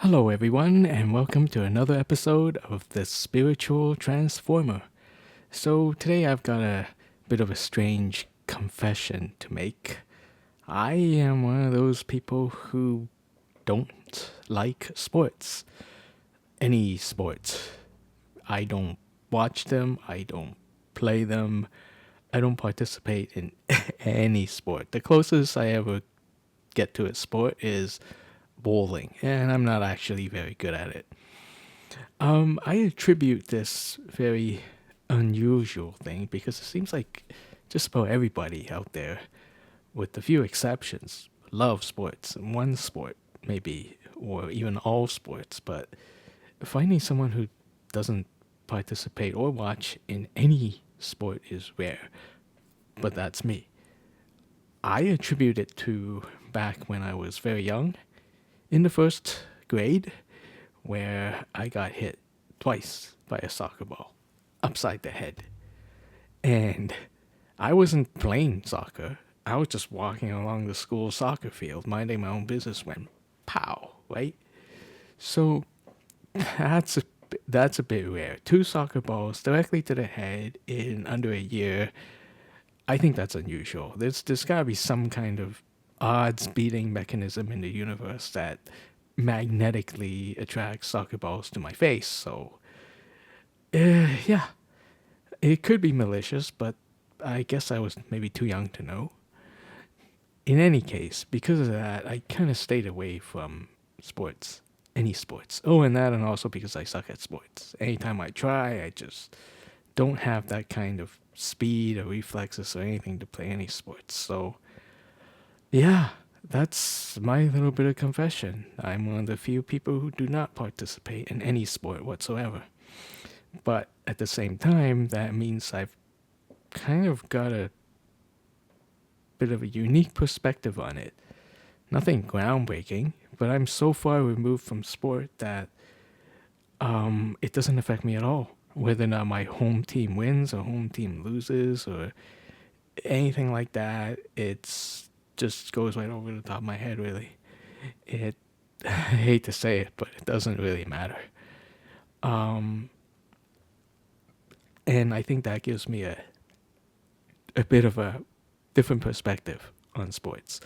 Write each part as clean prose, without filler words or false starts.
Hello, everyone, and welcome to another episode of The Spiritual Transformer. So, today I've got a bit of a strange confession to make. I am one of those people who don't like sports. Any sports. I don't watch them, I don't play them, I don't participate in any sport. The closest I ever get to a sport is bowling, and I'm not actually very good at it. I attribute this very unusual thing because it seems like just about everybody out there, with a few exceptions, love sports. One sport, maybe, or even all sports, but finding someone who doesn't participate or watch in any sport is rare. But that's me. I attribute it to back when I was very young, in the first grade, where I got hit twice by a soccer ball upside the head. And I wasn't playing soccer. I was just walking along the school soccer field, minding my own business when pow, right? So that's a that's a bit rare. Two soccer balls directly to the head in under a year. I think that's unusual. There's got to be some kind of odds beating mechanism in the universe that magnetically attracts soccer balls to my face. So, yeah, it could be malicious, but I guess I was maybe too young to know. In any case, because of that, I kind of stayed away from sports, any sports. Oh, and also because I suck at sports. Anytime I try, I just don't have that kind of speed or reflexes or anything to play any sports. So, yeah, that's my little bit of confession. I'm one of the few people who do not participate in any sport whatsoever. But at the same time, that means I've kind of got a bit of a unique perspective on it. Nothing groundbreaking, but I'm so far removed from sport that it doesn't affect me at all. Whether or not my home team wins or home team loses or anything like that, it's just goes right over the top of my head, really. It, I hate to say it, but it doesn't really matter. Um, and I think that gives me a bit of a different perspective on sports.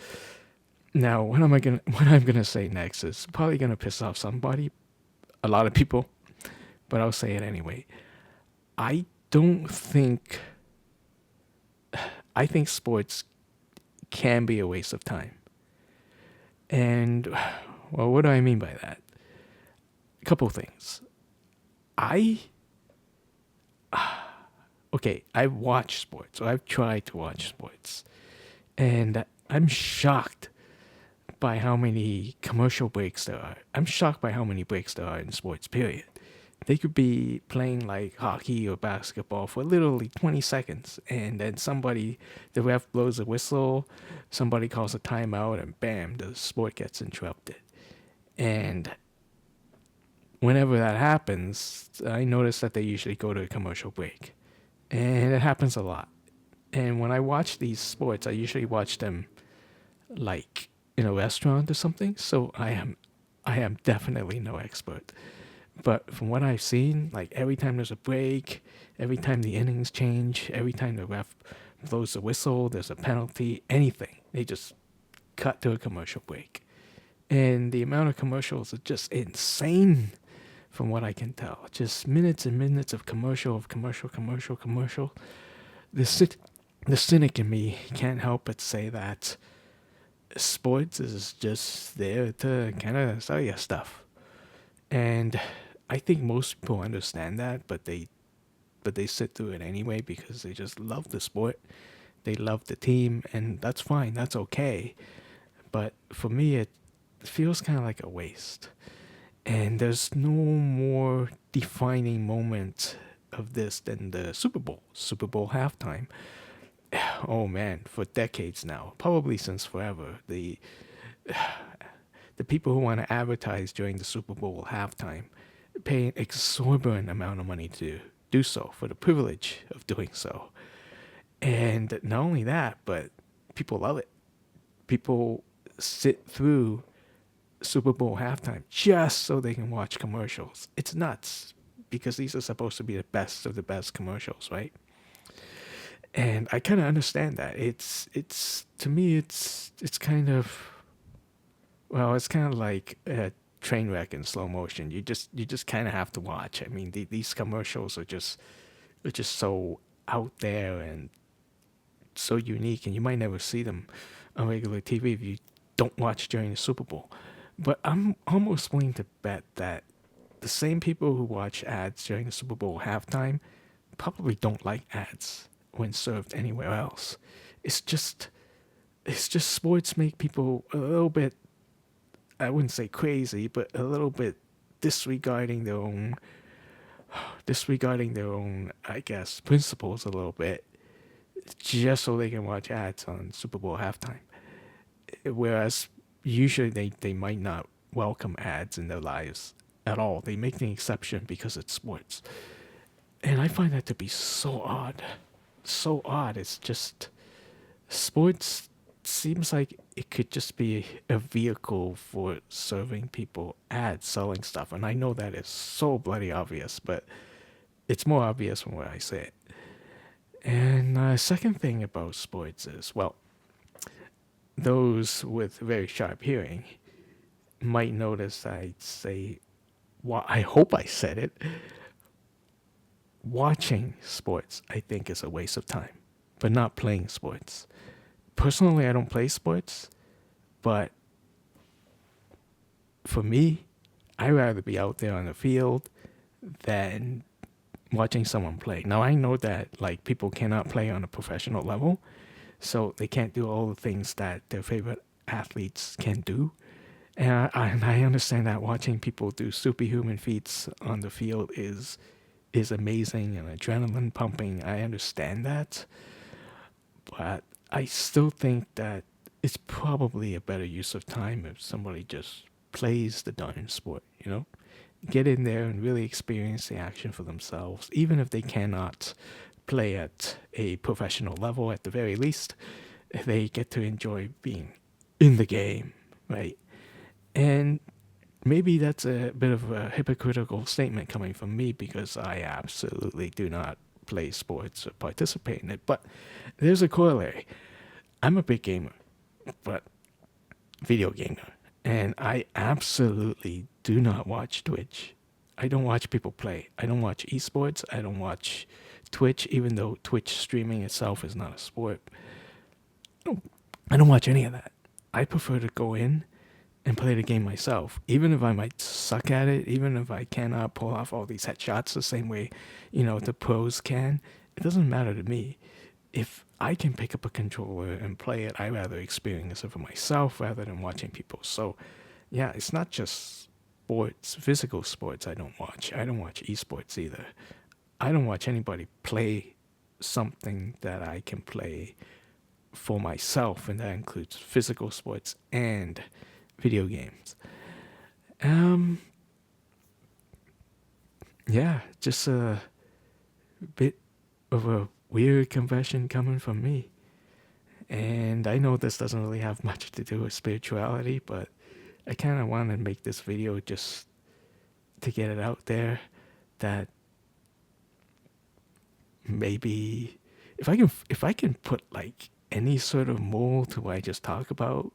Now, what I'm gonna say next is probably gonna piss off somebody, a lot of people, but I'll say it anyway. I don't think I think sports can be a waste of time. And well, what do I mean by that? A couple things. I okay, I watch sports, or I've tried to watch sports, and I'm shocked by how many commercial breaks there are. I'm shocked by how many breaks there are in sports, period. They could be playing like hockey or basketball for literally 20 seconds, and then the ref blows a whistle, somebody calls a timeout, and bam, the sport gets interrupted. And whenever that happens, I notice that they usually go to a commercial break. And it happens a lot. And when I watch these sports, I usually watch them like in a restaurant or something. So I am definitely no expert. But from what I've seen, like every time there's a break, every time the innings change, every time the ref blows a whistle, there's a penalty, anything, they just cut to a commercial break. And the amount of commercials are just insane from what I can tell. Just minutes and minutes of commercial. The, cit- the cynic in me can't help but say that sports is just there to kind of sell you stuff. And I think most people understand that, but they sit through it anyway because they just love the sport. They love the team, and that's fine. That's okay. But for me, it feels kind of like a waste. And there's no more defining moment of this than the Super Bowl halftime. Oh man, for decades now, probably since forever, the people who want to advertise during the Super Bowl halftime pay an exorbitant amount of money to do so for the privilege of doing so. And not only that, but people love it. People sit through Super Bowl halftime just so they can watch commercials. It's nuts because these are supposed to be the best of the best commercials, right? And I kind of understand that. It's to me it's kind of, well, it's kind of like a train wreck in slow motion. You just kind of have to watch. I mean, these commercials are just so out there and so unique, and you might never see them on regular TV if you don't watch during the Super Bowl. But I'm almost willing to bet that the same people who watch ads during the Super Bowl halftime probably don't like ads when served anywhere else. It's just sports make people a little bit, I wouldn't say crazy, but a little bit disregarding their own I guess, principles a little bit, just so they can watch ads on Super Bowl halftime. Whereas usually they might not welcome ads in their lives at all. They make the exception because it's sports. And I find that to be so odd. So odd. It's just sports seems like it could just be a vehicle for serving people ads, selling stuff. And I know that is so bloody obvious, but it's more obvious from where I say it. And second thing about sports is, well, those with very sharp hearing might notice I say, well, I hope I said it. Watching sports, I think, is a waste of time, but not playing sports. Personally, I don't play sports, but for me, I'd rather be out there on the field than watching someone play. Now, I know that like people cannot play on a professional level, so they can't do all the things that their favorite athletes can do. And I understand that watching people do superhuman feats on the field is amazing and adrenaline pumping. I understand that, but I still think that it's probably a better use of time if somebody just plays the darn sport, you know? Get in there and really experience the action for themselves, even if they cannot play at a professional level at the very least. They get to enjoy being in the game, right? And maybe that's a bit of a hypocritical statement coming from me because I absolutely do not play sports or participate in it. But there's a corollary. I'm a big gamer, but video gamer. And I absolutely do not watch Twitch. I don't watch people play. I don't watch esports. I don't watch Twitch, even though Twitch streaming itself is not a sport. I don't watch any of that. I prefer to go in and play the game myself, even if I might suck at it, even if I cannot pull off all these headshots the same way, the pros can. It doesn't matter to me. If I can pick up a controller and play it, I rather experience it for myself rather than watching people. So, yeah, it's not just sports, physical sports I don't watch. I don't watch esports either. I don't watch anybody play something that I can play for myself, and that includes physical sports and video games. Um, yeah, just a bit of a weird confession coming from me. And I know this doesn't really have much to do with spirituality, but I kind of want to make this video just to get it out there that maybe if I can put like any sort of mold to what I just talk about,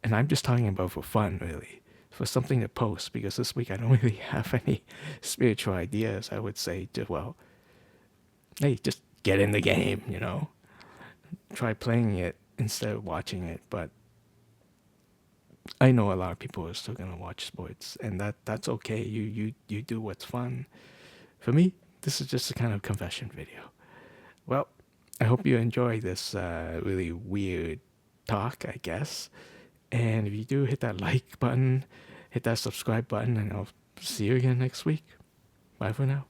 and I'm just talking about for fun really, for something to post, because this week I don't really have any spiritual ideas. I would say just, well, hey, just get in the game, try playing it instead of watching it. But I know a lot of people are still gonna watch sports, and that's okay. You do what's fun. For me, this is just a kind of confession video. Well, I hope you enjoy this really weird talk, I guess. And if you do, hit that like button, hit that subscribe button, and I'll see you again next week. Bye for now.